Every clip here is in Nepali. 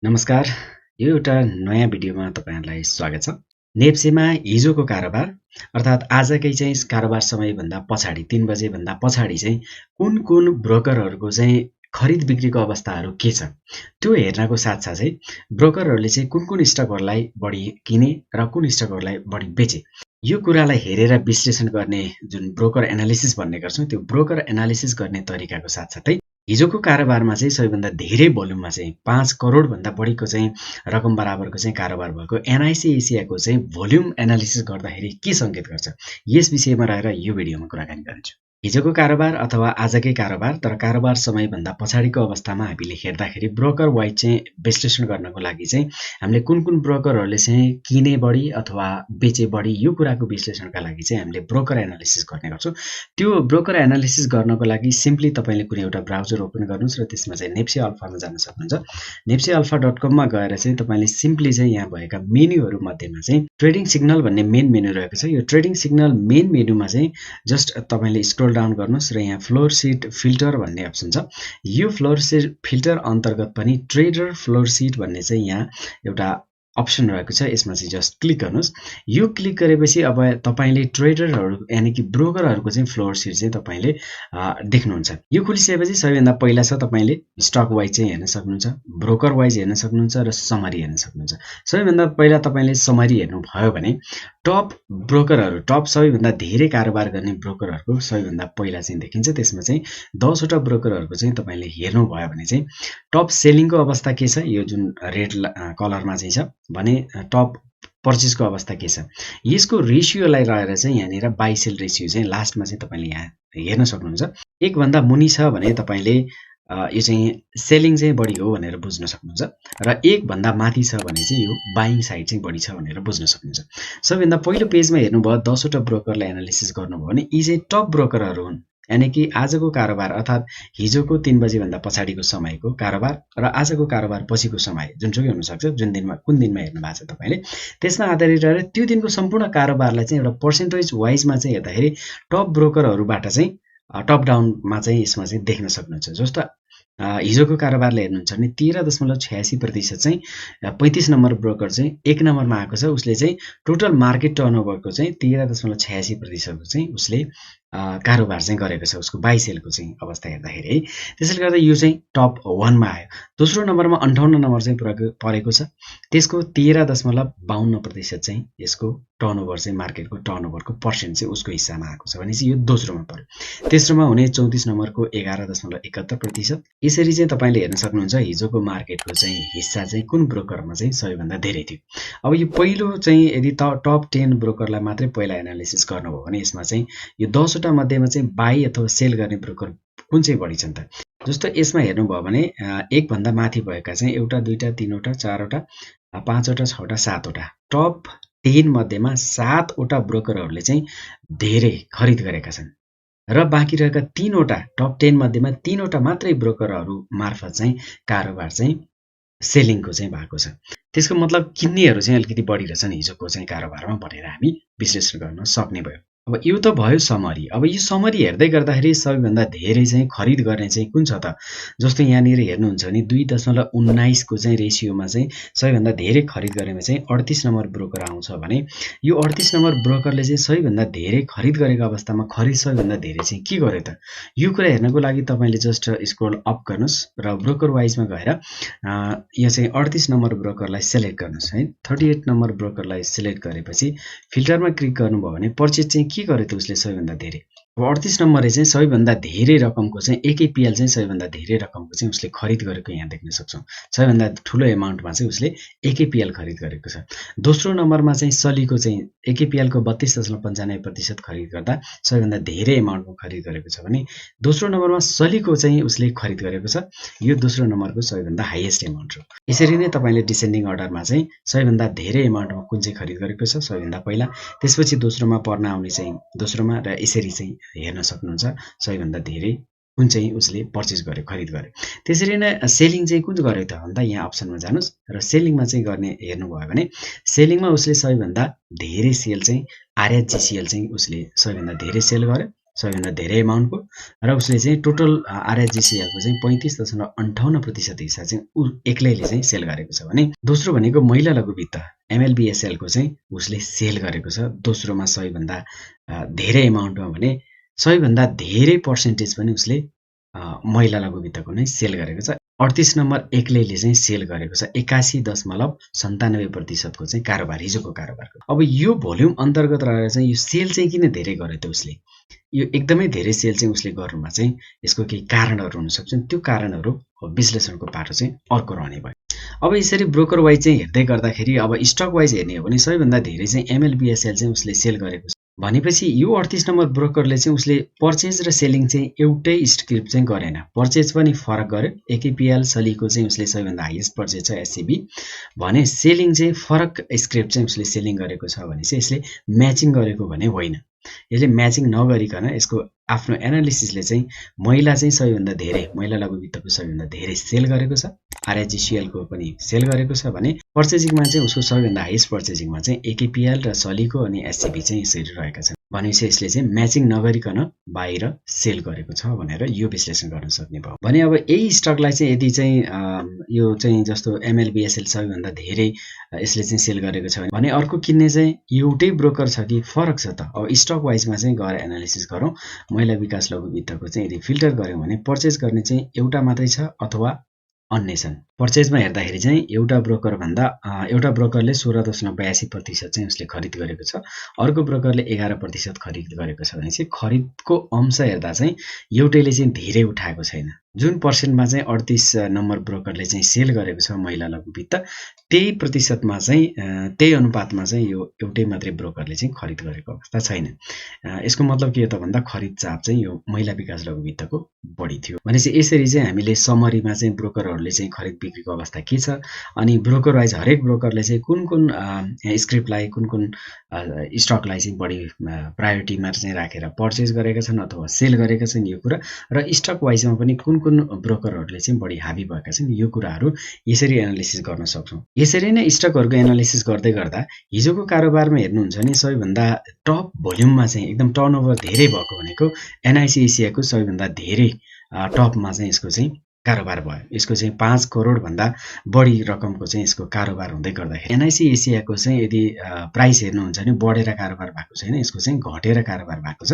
नमस्कार, यो एउटा नयाँ भिडियोमा तपाईहरुलाई स्वागत छ। नेप्सेमा हिजोको कारोबार अर्थात् आजकै चाहिँ कारोबार समयभन्दा पछाडि 3 बजे भन्दा पछाडि चाहिँ कुन ब्रोकरहरुको चाहिँ खरिद बिक्रीको अवस्थाहरू के छ त्यो हेर्नको साथसाथै ब्रोकरहरुले चाहिँ कुन स्टकहरुलाई बढी किने र कुन स्टकहरुलाई बढी बेचे यो कुरालाई हेरेर विश्लेषण गर्ने जुन ब्रोकर एनालिसिस भन्ने गर्छौं त्यो ब्रोकर एनालिसिस गर्ने तरिकाको साथसाथै हिजोको कारोबारमा चाहिँ सबैभन्दा धेरै भोल्युममा चाहिँ 5 करोड भन्दा बढीको चाहिँ रकम बराबरको चाहिँ कारोबार भएको एनआईसी एसियाको चाहिँ भोल्युम एनालिसिस गर्दाखेरि के संकेत गर्छ यस विषयमा रहेर यो भिडियोमा कुराकानी गर्छु। हिजोको कारोबार अथवा आजकै कारोबार तर कारोबार समयभन्दा पछाडिको अवस्थामा हामीले हेर्दाखेरि ब्रोकर वाइज चाहिँ विश्लेषण गर्नको लागि चाहिँ हामीले कुन ब्रोकरहरुले चाहिँ किने बढी अथवा बेचे बढी यो कुराको विश्लेषणका लागि चाहिँ हामीले ब्रोकर एनालिसिस गर्ने गर्छौं। त्यो ब्रोकर एनालिसिस गर्नको लागि सिम्पली तपाईले कुनै एउटा ब्राउजर ओपन गर्नुस् र त्यसमा चाहिँ nepse अल्फामा जान सक्नुहुन्छ। nepsealpha.com मा गएर चाहिँ तपाईले सिम्पली चाहिँ यहाँ भएका मेन्युहरु मध्येमा चाहिँ ट्रेडिङ सिग्नल भन्ने मेन मेन्यु रहेको छ। यो ट्रेडिङ सिग्नल मेन मेन्युमा चाहिँ जस्ट तपाईले स्क्रोल डाउन गर्नुस् र यहाँ फ्लोर शीट फिल्टर भन्ने अप्सन छ। यो फ्लोर शीट फिल्टर अन्तर्गत पनि ट्रेडर फ्लोर शीट भन्ने चाहिँ यहाँ एउटा अप्सन रहेको छ। यसमा चाहिँ जस्ट क्लिक गर्नुस्। यो क्लिक गरेपछि अब तपाईले ट्रेडरहरु यानी कि ब्रोकरहरुको चाहिँ फ्लोर शीट चाहिँ तपाईले देख्नुहुन्छ। यो खुलिसकेपछि सबैभन्दा पहिला छ तपाईले स्टक वाइज चाहिँ हेर्न सक्नुहुन्छ, ब्रोकर वाइज हेर्न सक्नुहुन्छ र समरी हेर्न सक्नुहुन्छ। सबैभन्दा पहिला तपाईले समरी हेर्नु भयो भने टप ब्रोकरहरु टप सबैभन्दा धेरै कारोबार गर्ने ब्रोकरहरुको सबैभन्दा पहिला चाहिँ देखिन्छ। त्यसमा चाहिँ 10 वटा ब्रोकरहरुको चाहिँ तपाईले हेर्नु भयो भने चाहिँ टप सेलिङको अवस्था के छ यो जुन रेड कलरमा चाहिँ छ भने टप पर्चेजको अवस्था के छ यसको रेशियोलाई रहेर चाहिँ यहाँनिर बाइ सेल रेशियो चाहिँ लास्टमा चाहिँ तपाईले यहाँ हेर्न सक्नुहुन्छ। एक भन्दा मुनि छ भने तपाईले यो चाहिँ सेलिङ चाहिँ बढी हो भनेर बुझ्न सक्नुहुन्छ र एक भन्दा माथि छ भने चाहिँ यो बाइङ साइड चाहिँ बढी छ भनेर बुझ्न सक्नुहुन्छ। सबैभन्दा पहिलो पेजमा हेर्नुभयो 10 वटा ब्रोकरलाई एनालिसिस गर्नुभयो भने यी चाहिँ टप ब्रोकरहरु हुन्। यानी कि आजको कारोबार अर्थात् हिजोको 3 बजे भन्दा पछाडिको समयको कारोबार र आजको कारोबार पछिको समय जुनसुकै हुन सक्छ जुन दिनमा कुन दिनमा हेर्नु भएको छ तपाईले त्यसमा आधारित रहेर त्यो दिनको सम्पूर्ण कारोबारलाई चाहिँ एउटा पर्सेन्टेज वाइजमा चाहिँ हेर्दाखेरि टप ब्रोकरहरुबाट चाहिँ टप डाउनमा चाहिँ यसमा चाहिँ देख्न सक्नुहुन्छ। जस्तो हिजोको कारोबारले हेर्नुहुन्छ भने 13.86% चाहिँ 35 नम्बर ब्रोकर चाहिँ 1 नम्बरमा आएको छ। उसले चाहिँ टोटल मार्केट टर्नओभरको चाहिँ 13.86% चाहिँ उसले कारोबार चाहिँ गरेको छ उसको बाइ सेलको चाहिँ अवस्था हेर्दाखेरि है। त्यसैले गर्दा यो चाहिँ टप 1 मा आयो। दोस्रो नम्बरमा 58 नम्बर चाहिँ परेको छ। त्यसको 13.52% चाहिँ यसको टर्नओभर चाहिँ मार्केटको टर्नओभरको पर्सेन्ट चाहिँ उसको हिस्सामा आएको छ भने चाहिँ यो दोस्रोमा पर्यो। तेस्रोमा हुने 34 नम्बरको 11.71%। यसरी चाहिँ तपाईले हेर्न सक्नुहुन्छ हिजोको मार्केटको चाहिँ हिस्सा चाहिँ कुन ब्रोकरमा चाहिँ सबैभन्दा धेरै थियो। अब यो पहिलो चाहिँ यदि टप 10 ब्रोकरलाई मात्रै पहिला एनालिसिस गर्नुभयो भने यसमा चाहिँ यो 10 वटा मध्येमा चाहिँ बाइ अथवा सेल गर्ने ब्रोकर कुन चाहिँ बढी छन् त। जस्तो यसमा हेर्नुभयो भने एक भन्दा माथि भएका चाहिँ एउटा दुईटा तीनवटा चारवटा पाँचवटा छवटा सातवटा टप 10 मध्येमा 7 वटा ब्रोकरहरुले चाहिँ धेरै खरिद गरेका छन् र बाँकी रहेका 3 वटा टप 10 मध्येमा 3 वटा मात्रै ब्रोकरहरु मार्फत चाहिँ कारोबार चाहिँ सेलिङको चाहिँ भएको छ। त्यसको मतलब किन्नेहरु चाहिँ अलिकति बढी रहेछन् हिजोको चाहिँ कारोबारमा भनेर हामी विश्लेषण गर्न सक्ने भयो। अब यो त भयो समरी। अब यो समरी हेर्दै गर्दाखेरि सबैभन्दा धेरै चाहिँ खरिद गर्ने चाहिँ कुन छ त। जस्तो यहाँनिर हेर्नुहुन्छ भने 2.19 को चाहिँ रेशियोमा चाहिँ सबैभन्दा धेरै खरिद गरेमा चाहिँ 38 नम्बर ब्रोकर आउँछ भने यो 38 नम्बर ब्रोकरले चाहिँ सबैभन्दा धेरै खरिद गरेको अवस्थामा खरिद सबैभन्दा धेरै चाहिँ के गर्यो त। यो कुरा हेर्नको लागि तपाईले जस्ट स्क्रोल अप गर्नुस् र ब्रोकर वाइजमा गएर यो चाहिँ 38 नम्बर ब्रोकरलाई सिलेक्ट गर्नुस् है। 38 नम्बर ब्रोकरलाई सिलेक्ट गरेपछि फिल्टरमा क्लिक गर्नुभयो भने पर्चेज चाहिँ के गर्यो त उसले सबैभन्दा धेरै। अब 38 नम्बरले चाहिँ सबैभन्दा धेरै रकमको चाहिँ एकैपीएल चाहिँ सबैभन्दा धेरै रकमको चाहिँ उसले खरिद गरेको यहाँ देख्न सक्छौं। सबैभन्दा ठूलो अमाउन्टमा चाहिँ उसले एकैपीएल खरिद गरेको छ। दोस्रो नम्बरमा चाहिँ सलीको चाहिँ एकैपीएल को 32.95% खरिद गर्दा सबैभन्दा धेरै अमाउन्टमा खरिद गरेको छ भने दोस्रो नम्बरमा सलीको चाहिँ उसले खरिद गरेको छ। यो दोस्रो नम्बरको सबैभन्दा हाईएस्ट अमाउन्ट हो। यसरी नै तपाईले डिसेन्डिङ अर्डरमा चाहिँ सबैभन्दा धेरै अमाउन्टमा कुन चाहिँ खरिद गरेको छ सबैभन्दा पहिला, त्यसपछि दोस्रोमा पर्न आउने चाहिँ दोस्रोमा र यसरी चाहिँ हेर्न सक्नुहुन्छ सबैभन्दा धेरै कुन चाहिँ उसले पर्चेज गर्यो खरिद गर्यो। त्यसरी नै सेलिङ चाहिँ कुन गर्यो त भन्दा यहाँ अप्सनमा जानुस् र सेलिङमा चाहिँ गर्ने हेर्नु भयो भने सेलिङमा उसले सबैभन्दा धेरै सेल चाहिँ आरएचजीसीएल चाहिँ उसले सबैभन्दा धेरै सेल गर्यो सबैभन्दा धेरै एमाउन्टको, र उसले चाहिँ टोटल आरएचजिसिएलको चाहिँ 35.58% हिस्सा चाहिँ ऊ एक्लैले चाहिँ सेल गरेको छ भने दोस्रो भनेको महिला लघु वित्त एमएलबिएसएलको चाहिँ उसले सेल गरेको छ दोस्रोमा सबैभन्दा धेरै एमाउन्टमा भने सबैभन्दा धेरै पर्सेन्टेज पनि उसले महिला लघु वित्तको नै सेल गरेको छ। 38 नम्बर एक्लैले चाहिँ सेल गरेको छ 81.97% को चाहिँ कारोबार हिजोको कारोबारको। अब यो भोल्युम अन्तर्गत रहेर चाहिँ यो सेल चाहिँ किन धेरै गर्यो त उसले, यो एकदमै धेरै सेल चाहिँ उसले गर्नुमा चाहिँ यसको केही कारणहरू हुन सक्छन्। त्यो कारणहरू विश्लेषणको पाटो चाहिँ अर्को रहने भयो। अब यसरी ब्रोकर वाइज चाहिँ हेर्दै गर्दाखेरि अब स्टक वाइज हेर्ने हो भने सबैभन्दा धेरै चाहिँ एमएलबिएसएल चाहिँ उसले सेल गरेको छ भनेपछि यो 38 नम्बर ब्रोकरले चाहिँ उसले पर्चेज र सेलिङ चाहिँ एउटै स्क्रिप्ट चाहिँ गरेन, पर्चेज पनि फरक गर्यो। एकेपिएल सलीको चाहिँ उसले सबैभन्दा हाइएस्ट पर्चेज छ एससीबी भने सेलिङ चाहिँ फरक स्क्रिप्ट चाहिँ उसले सेलिङ गरेको छ भने चाहिँ यसले म्याचिङ गरेको भने होइन। यसले म्याचिङ नगरिकन यसको आफ्नो एनालिसिसले चाहिँ महिला चाहिँ सबैभन्दा धेरै महिला लघु वित्तको सबैभन्दा धेरै सेल गरेको छ, आरएचजिसिएलको पनि सेल गरेको छ भने पर्चेजिङमा चाहिँ उसको सबैभन्दा हाइएस्ट पर्चेजिङमा चाहिँ एकेपिएल र सलीको अनि एससीबी चाहिँ यसरी रहेका छन् भनेपछि यसले चाहिँ म्याचिङ नगरिकन बाहिर सेल गरेको छ भनेर यो विश्लेषण गर्न सक्ने भयो। भने अब यही स्टकलाई चाहिँ यदि चाहिँ यो चाहिँ जस्तो एमएलबिएसएल सबैभन्दा धेरै यसले चाहिँ सेल गरेको छ भने अर्को किन्ने चाहिँ एउटै ब्रोकर छ कि फरक छ त। अब स्टक वाइजमा चाहिँ गएर एनालिसिस गरौँ। महिला विकास लघु वित्तको चाहिँ यदि फिल्टर गऱ्यौँ भने पर्चेज गर्ने चाहिँ एउटा मात्रै छ अथवा अन्य छन्। पर्चेजमा हेर्दाखेरि चाहिँ एउटा ब्रोकरले 16.82% चाहिँ उसले खरिद गरेको छ, अर्को ब्रोकरले 11% खरिद गरेको छ भने चाहिँ खरिदको अंश हेर्दा चाहिँ एउटैले चाहिँ धेरै उठाएको छैन। जुन पर्सेन्टमा चाहिँ 38 नम्बर ब्रोकरले चाहिँ सेल गरेको छ महिला लघु वित्त त्यही प्रतिशतमा चाहिँ त्यही अनुपातमा चाहिँ यो एउटै मात्रै ब्रोकरले चाहिँ खरिद गरेको अवस्था छैन। यसको मतलब के हो त भन्दा खरिद चाप चाहिँ यो महिला विकास लघु वित्तको बढी थियो। भनेपछि यसरी चाहिँ हामीले समरीमा चाहिँ ब्रोकरहरूले चाहिँ खरिद बिक्रीको अवस्था के छ अनि ब्रोकर वाइज हरेक ब्रोकरले चाहिँ कुन कुन स्क्रिप्टलाई कुन कुन स्टकलाई चाहिँ बढी प्रायोरिटीमा चाहिँ राखेर पर्चेज गरेका छन् अथवा सेल गरेका छन् यो कुरा, र स्टक वाइजमा पनि कुन कुन ब्रोकरहरूले चाहिँ बढी हाबी भएका छन् यो कुराहरू यसरी एनालिसिस गर्न सक्छौँ। यसरी नै स्टकहरूको एनालिसिस गर्दै गर्दा हिजोको कारोबारमा हेर्नुहुन्छ भने सबैभन्दा टप भोल्युममा चाहिँ एकदम टर्नओभर धेरै भएको भनेको एनआइसी एसियाको सबैभन्दा धेरै टपमा चाहिँ यसको चाहिँ कारोबार भयो। यसको चाहिँ 5 करोड भन्दा बढी रकमको चाहिँ यसको कारोबार हुँदै गर्दाखेरि एनआइसी एसियाको चाहिँ यदि प्राइस हेर्नुहुन्छ भने बढेर कारोबार भएको छैन, यसको चाहिँ घटेर कारोबार भएको छ।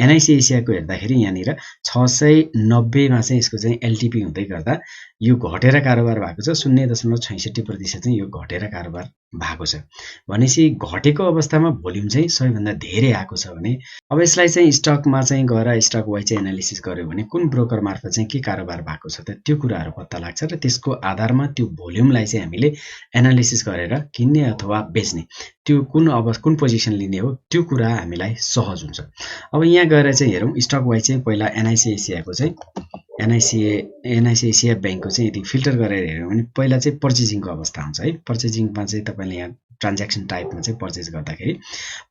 एनआइसी एसियाको हेर्दाखेरि यहाँनिर 690 मा चाहिँ यसको चाहिँ एलटिपी हुँदै गर्दा यो घटेर कारोबार भएको छ। 0.66% चाहिँ यो घटेर कारोबार भएको छ भनेपछि घटेको अवस्थामा भोल्युम चाहिँ सबैभन्दा धेरै आएको छ भने अब यसलाई चाहिँ स्टकमा चाहिँ गएर स्टक वाइज चाहिँ एनालिसिस गर्यो भने कुन ब्रोकर मार्फत चाहिँ के कारोबार भएको छ त त्यो कुराहरू पत्ता लाग्छ र त्यसको आधारमा त्यो भोल्युमलाई चाहिँ हामीले एनालिसिस गरेर किन्ने अथवा बेच्ने त्यो कुन पोजिसन लिने हो त्यो कुरा हामीलाई सहज हुन्छ। अब यहाँ गएर चाहिँ हेरौँ स्टक वाइज चाहिँ पहिला एनआइसी एसियाको चाहिँ एनआइसी एसिया बैंकको चाहिँ यदि फिल्टर गरेर हेर्यौँ भने पहिला चाहिँ पर्चेजिङको अवस्था हुन्छ है। पर्चेजिङमा चाहिँ तपाईँले यहाँ ट्रान्ज्याक्सन टाइपमा चाहिँ पर्चेज गर्दाखेरि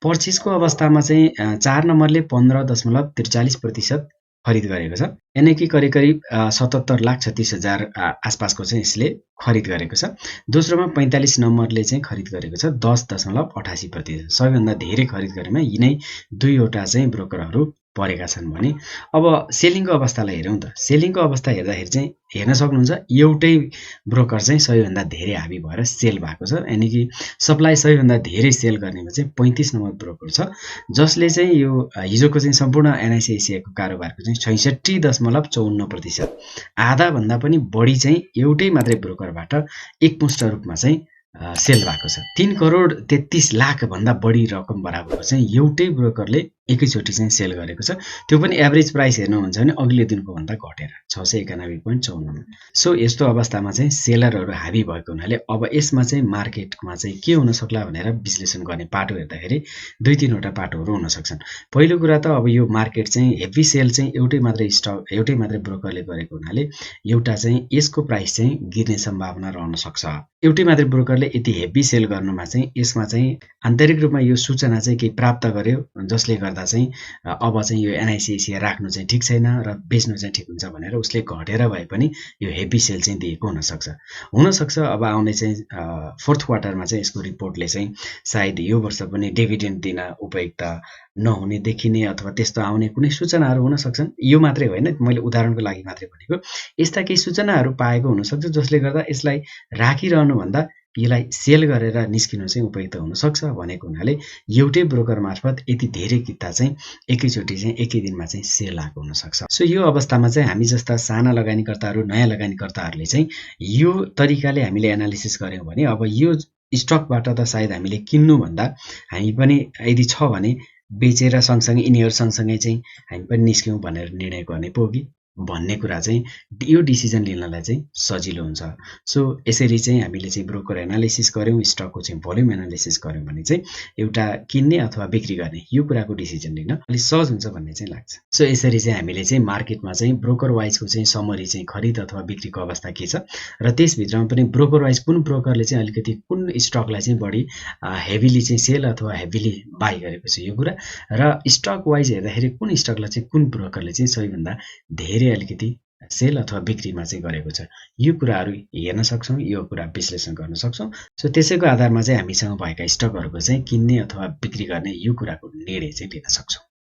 पर्चेजको अवस्थामा चाहिँ 4 नम्बरले 15.43% खरिद गरेको छ, यानी कि करिब 77,36,000 आसपासको चाहिँ यसले खरिद गरेको छ। दोस्रोमा 45 नम्बरले चाहिँ खरिद गरेको छ 10.88%। सबैभन्दा धेरै खरिद गरेमा यिनै दुईवटा चाहिँ ब्रोकरहरू परेका छन् भने अब सेलिङको अवस्थालाई हेरौँ त। सेलिङको अवस्था हेर्दाखेरि चाहिँ हेर्न सक्नुहुन्छ एउटै ब्रोकर चाहिँ सबैभन्दा धेरै हाबी भएर सेल भएको छ, यानी कि सप्लाई सबैभन्दा धेरै सेल गर्नेमा चाहिँ 35 नम्बर ब्रोकर छ जसले चाहिँ यो हिजोको चाहिँ सम्पूर्ण एनआइसी एसियाको कारोबारको चाहिँ 66.54%, आधा भन्दा पनि बढी चाहिँ एउटै मात्रै ब्रोकरबाट एकमुष्ट रूपमा चाहिँ सेल भएको छ। 3,33,00,000 भन्दा बढी रकम बराबरको चाहिँ एउटै ब्रोकरले एकैचोटि चाहिँ सेल गरेको छ। त्यो पनि एभरेज प्राइस हेर्नुहुन्छ भने अघिल्लो दिनको भन्दा घटेर 691.54। सो यस्तो अवस्थामा चाहिँ सेलरहरू हाबी भएको हुनाले अब यसमा चाहिँ मार्केटमा चाहिँ के हुन सक्ला भनेर विश्लेषण गर्ने पाटो हेर्दाखेरि 2-3वटा पाटोहरू हुन सक्छन्। पहिलो कुरा त अब यो मार्केट चाहिँ हेभी सेल चाहिँ एउटै मात्रै ब्रोकरले गरेको हुनाले एउटा चाहिँ यसको प्राइस चाहिँ गिर्ने सम्भावना रहन सक्छ। एउटै मात्रै ब्रोकरले यति हेभी सेल गर्नुमा चाहिँ यसमा चाहिँ आन्तरिक रूपमा यो सूचना चाहिँ केही प्राप्त गर्यो जसले गर्दा गर्दा चाहिँ अब चाहिँ यो एनआइसी सेयर राख्नु चाहिँ ठिक छैन र बेच्नु चाहिँ ठिक हुन्छ भनेर उसले घटेर भए पनि यो हेभी सेल चाहिँ दिएको हुनसक्छ अब आउने चाहिँ फोर्थ क्वार्टरमा चाहिँ यसको रिपोर्टले चाहिँ सायद यो वर्ष पनि डिभिडेन्ड दिन उपयुक्त नहुने देखिने अथवा त्यस्तो आउने कुनै सूचनाहरू हुन सक्छन्। यो मात्रै होइन, मैले उदाहरणको लागि मात्रै भनेको, यस्ता केही सूचनाहरू पाएको हुनसक्छ जसले गर्दा यसलाई राखिरहनुभन्दा यसलाई सेल गरेर निस्किनु चाहिँ उपयुक्त हुनसक्छ भनेको हुनाले एउटै ब्रोकर मार्फत यति धेरै किता चाहिँ एकैचोटि चाहिँ एकै दिनमा चाहिँ सेल आएको हुनसक्छ। सो यो अवस्थामा चाहिँ हामी जस्ता साना लगानीकर्ताहरू, नयाँ लगानीकर्ताहरूले चाहिँ यो तरिकाले हामीले एनालिसिस गऱ्यौँ भने अब यो स्टकबाट त सायद हामीले किन्नुभन्दा हामी पनि यदि छ भने बेचेर सँगसँगै यिनीहरू सँगसँगै चाहिँ हामी पनि निस्क्यौँ भनेर निर्णय गर्ने पो कि भन्ने कुरा चाहिँ यो डिसिजन लिनलाई चाहिँ सजिलो हुन्छ। सो यसरी चाहिँ हामीले चाहिँ ब्रोकर एनालिसिस गऱ्यौँ, स्टकको चाहिँ भोल्युम एनालिसिस गऱ्यौँ भने चाहिँ एउटा किन्ने अथवा बिक्री गर्ने यो कुराको डिसिजन लिन अलिक सहज हुन्छ भन्ने चाहिँ लाग्छ। सो यसरी चाहिँ हामीले चाहिँ मार्केटमा चाहिँ ब्रोकर वाइजको चाहिँ समरी चाहिँ खरिद अथवा बिक्रीको अवस्था के छ र त्यसभित्रमा पनि ब्रोकर वाइज कुन ब्रोकरले चाहिँ अलिकति कुन स्टकलाई चाहिँ बढी हेभिली चाहिँ सेल अथवा हेभिली बाई गरेको छ यो कुरा, र स्टक वाइज हेर्दाखेरि कुन स्टकलाई चाहिँ कुन ब्रोकरले चाहिँ सबैभन्दा धेरै अलिकति सेल अथवा बिक्रीमा चाहिँ गरेको छ, यो कुराहरू हेर्न सक्छौँ, यो कुरा विश्लेषण गर्न सक्छौँ। सो त्यसैको आधारमा चाहिँ हामीसँग भएका स्टकहरूको चाहिँ किन्ने अथवा बिक्री गर्ने यो कुराको निर्णय चाहिँ लिन सक्छौँ।